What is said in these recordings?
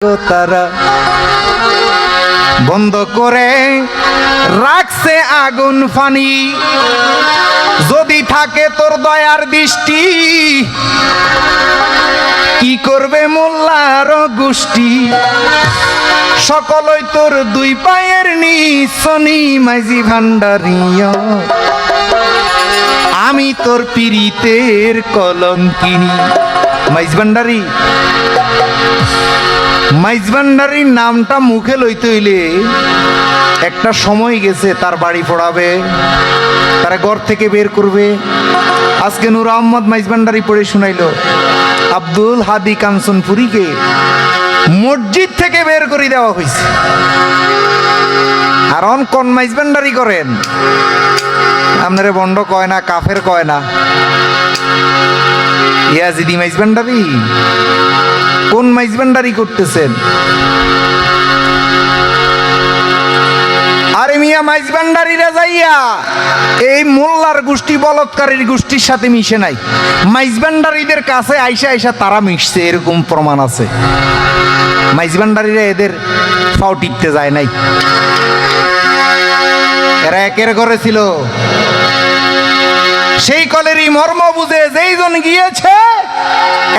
তারা বন্ধ করে রাখছে আগুন ফানি, যদি থাকে তোর দয়ার দৃষ্টি কি করবে মোল্লার গোষ্ঠী। সকলই তোর দুই পায়ের নিচনি মাইজি ভান্ডারিয়া, আমি তোর পীড়িতের কলঙ্কিনী। মাইজ ভান্ডারি, মাইজ ভান্ডারির নামটা মুখে লইতে হইলে একটা সময় গেছে। তার বাড়ি পড়াবে, তারা ঘর থেকে বের করবে। আজকে নূর আহমদ মাইজ ভান্ডারি পড়ে শুনাইল আব্দুল হাদি কাঞ্চনপুরীকে মসজিদ থেকে বের করে দেওয়া হয়েছে। আর অন কোন মাইজ ভান্ডারি করেন? আপনারে বন্ড কয় না, কাফের কয় না, ইয়াজিদি মাইজ ভান্ডারি। কোন মাইজ ভান্ডারি করতেছেন? আরে মিয়া, মাইজ ভান্ডারিরা যাইয়া এই মোল্লার গোষ্ঠী বলৎকারীর গোষ্ঠীর সাথে মিশে নাই, মাইজ ভান্ডারিদের কাছে আইসা আইসা তারা মিশছে, এরকম প্রমাণ আছে। মাইজ ভান্ডারিরা এদের ফাও টিপতে যায় নাই, এরা একের ঘরে ছিল। সেই কলেরই মর্ম বুঝে যেই জন গিয়েছে,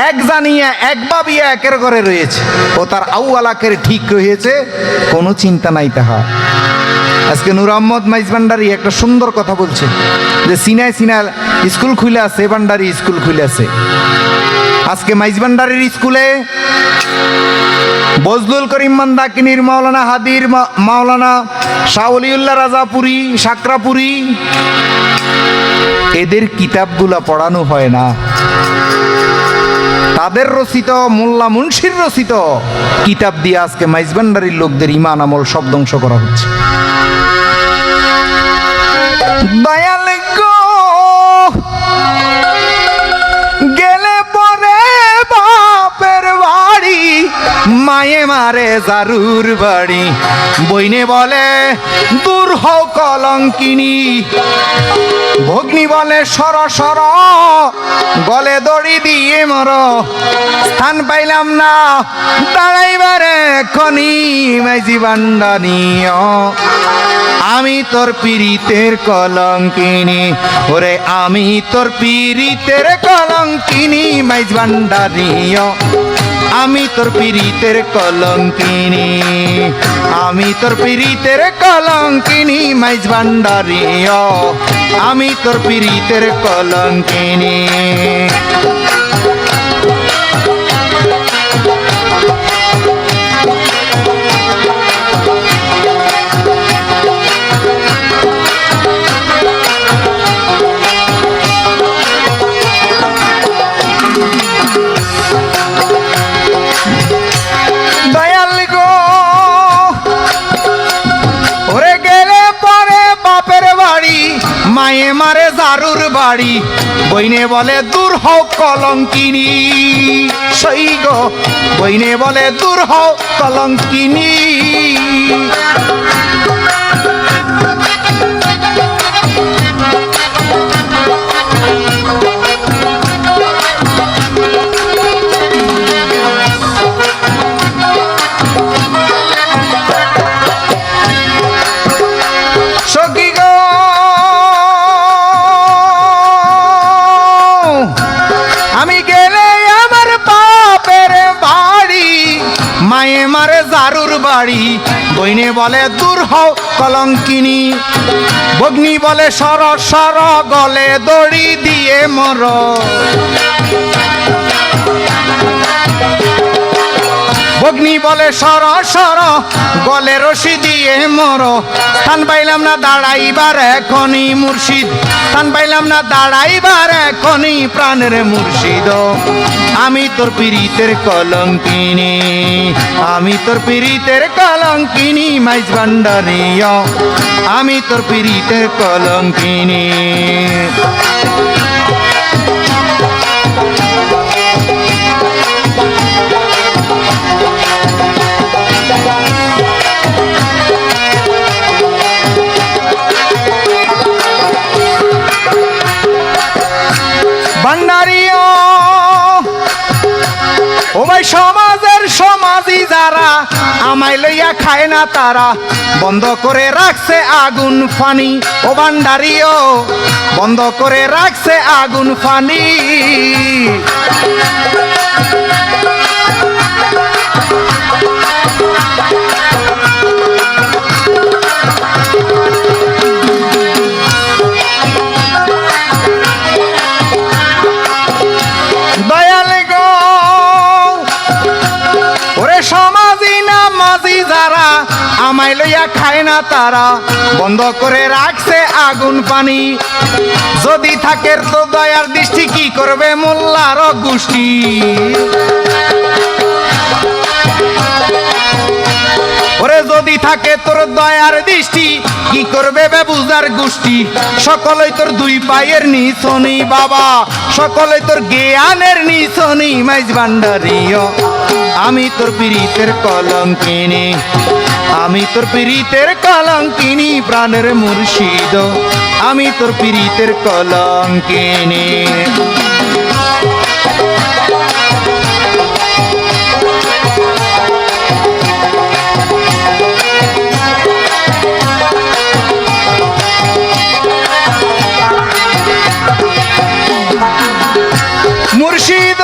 এক জানিয়া এক ভাবিয়া একের ঘরে রয়েছে, ও তার আউয়ালাকের ঠিক রয়েছে, কোনো চিন্তা নাই তাহা। আজকে নূর আহমদ মাইজ ভান্ডারি একটা সুন্দর কথা বলছে যে সিনায় সিনায় স্কুল খুলে আছে, ভান্ডারি স্কুল খুলে আছে। আজকে মাইজ ভান্ডারির স্কুলে বজলুল করিম মান্দাকিনীর, মাওলানা হাদির, মাওলানা শাহ ওলিউল্লাহ রাজাপুরী, সাকরাপুরী, এদের কিতাবগুলা পড়ানো হয় না। তাদের রচিত, মোল্লা মুন্সির রচিত কিতাব দিয়ে আজকে মাইজ ভান্ডারির লোকদের ইমান আমল সব ধ্বংস করা হচ্ছে। দয়াল গো, গেলে পরে বাপের বাড়ি, মায়ে মারে জারুর বাড়ি, বইনে বলে দূর হও কলঙ্কিনী, ভগ্নি বলে সর সর, গলে দড়ি দিয়ে মর, স্থান পাইলাম না দাঁড়াইবারে খনি মাইজি ভান্ডারি, আমি তোর পীড়িতের কলঙ্কিনী, ওরে আমি তোর পীড়িতের কলঙ্কিনী মাইজ ভান্ডারি, আমি তোর পীড়িতের কলঙ্কিনী, আমি তোর পীড়িতের কলঙ্কিনী মাইজ ভান্ডারি, আমি তোর পীড়িতের কলঙ্কিনী। মায়ে মারে জারুর বাড়ি, বইনে বলে দূর হও কলঙ্কিনী, সই গো, বইনে বলে দূর হও কলঙ্কিনী। মায়ে মারে জারুর বাড়ি, বইনে বলে দূর হও কলঙ্কিনী, ভগ্নি বলে সর সর, গলে দড়ি দিয়ে মর, ভগ্নি বলে সর সর, গলে রশি দিয়ে মর, স্থান পাইলাম না দাঁড়াইবার এখনই মুর্শিদ, স্থান পাইলাম না দাঁড়াইবার এখনই প্রাণের মুর্শিদ, আমি তোর পীড়িতের কলঙ্কিনী, আমি তোর পীড়িতের কলঙ্কিনী মাইজ ভান্ডারি, আমি তোর পীড়িতের কলঙ্কিনী। ভান্ডারি ও ভাই, সমাজের সমাজী যারা লইয়া খায় না তারা, বন্ধ করে রাখছে আগুন ফানি। ও ভান্ডারিও বন্ধ করে রাখছে আগুন ফানি। দয়াল গো ওরে সমাজি নামাজি যারা, আমায় লইয়া খায় না তারা, বন্ধ করে রাখছে আগুন পানি। যদি থাকে তো দয়ার দৃষ্টি, কি করবে মোল্লার গোষ্ঠী? ওরে যদি থাকে তোর দয়ার দৃষ্টি, কি করবে বেবুজার গোষ্ঠী? সকলেই তোর দুই পায়ের নিছনি বাবা, সকলেই তোর জ্ঞানের নিছনি। মাইজ ভান্ডারিও আমি তোর পীড়িতের কলঙ্কিনী, আমি তোর পীড়িতের কলঙ্কিনী। প্রাণের মুর্শিদ আমি তোর পীড়িতের কলঙ্কিনী। মুর্শিদ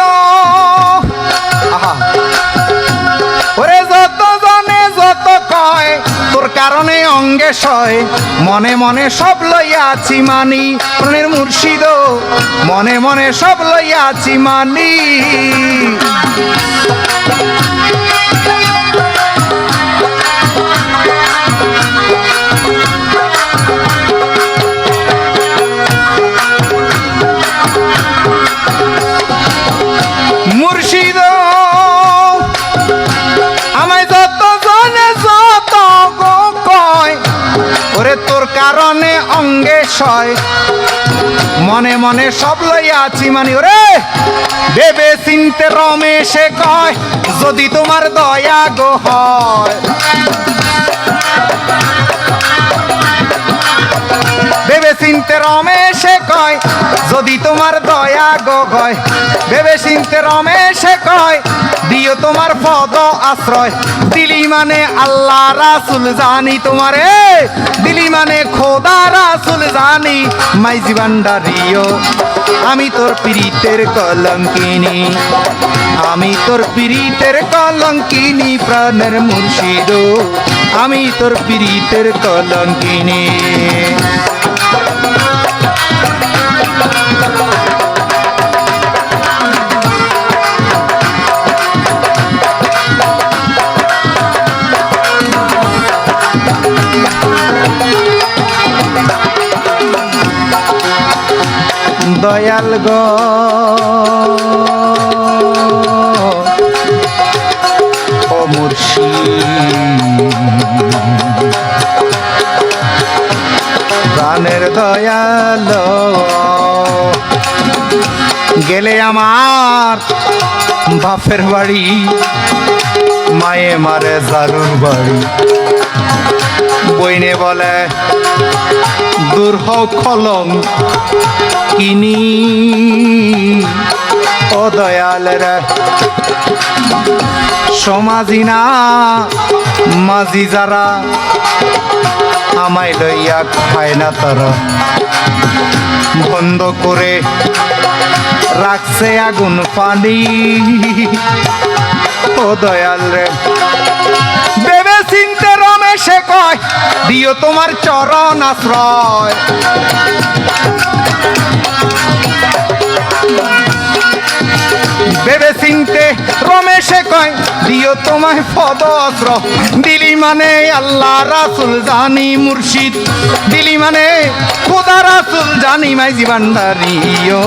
ওরে যত জনে যত কয়, তোর কারণে অঙ্গে সয়, মনে মনে সব লইয়াছি মানি। প্রাণের মুর্শিদ মনে মনে সব লইয়াছি মানি। মুর্শিদ আমায় যত জনে যত কয়, ওরে তোর কারণে অঙ্গে সয়, মনে মনে সব লইয়াছি মানি। ওরে ভেবে চিনতে রমেশে কয়, যদি তোমার দয়া গো হয়। ভেবে চিনতে রমেশে কয়, যদি তোমার দয়া গো হয়। ভেবে চিনতে রমেশে কয়, দিও তোমার পদ আশ্রয়। দিলি মানে আল্লাহ রাসুল জানি তোমারে, দিলি মানে খোদা রাসুল জানি। মাইজি ভান্ডারিও আমি তোর পীড়িতের কলঙ্কিনী, আমি তোর পীড়িতের কলঙ্কিনী। প্রাণের মুর্শিদ আমি তোর পীড়িতের কলঙ্কিনী। দয়াল গো ও মুর্শিদ প্রাণের দয়াল, গেলে আমার বাপের বাড়ি, মায়ে মারে জারুর বাড়ি। বইনে বলে দূর হও কলঙ্কিনী। ও দয়াল রে সমাজি না মাঝি যারা, আমায় লইয়া খায় না তারা, বন্ধ করে রাখছে আগুন পানি। ও দয়াল রে ভেবে চিনতে রমেশে কয়, দিও তোমার চরণ আশ্রয়। ভেবে চিনতে রমেশে কয়, দিও তোমায় পদ আশ্রয়। দিলি মানে আল্লাহ রাসুল জানি মুর্শিদ, দিলি মানে খোদা রাসুল জানি। মাইজি ভান্ডারিও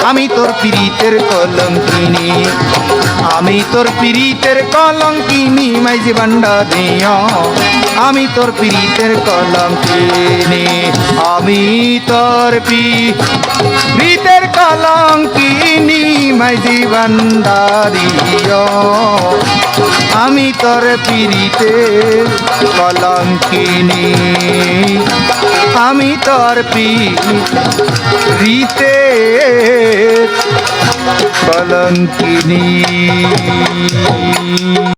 আমি তোর পীড়িতের কলঙ্কিনী, আমি তোর পীড়িতের কলঙ্কিনী। মাইজি ভান্ডারিও আমি তোর পীড়িতের কলঙ্কিনী, আমি তোর পীড়িতের কলঙ্কিনী। মাইজি ভান্ডারিও আমি তোর পীড়িতের কলঙ্কিনী, আমি তোর পীড়িতের কলঙ্কিনী।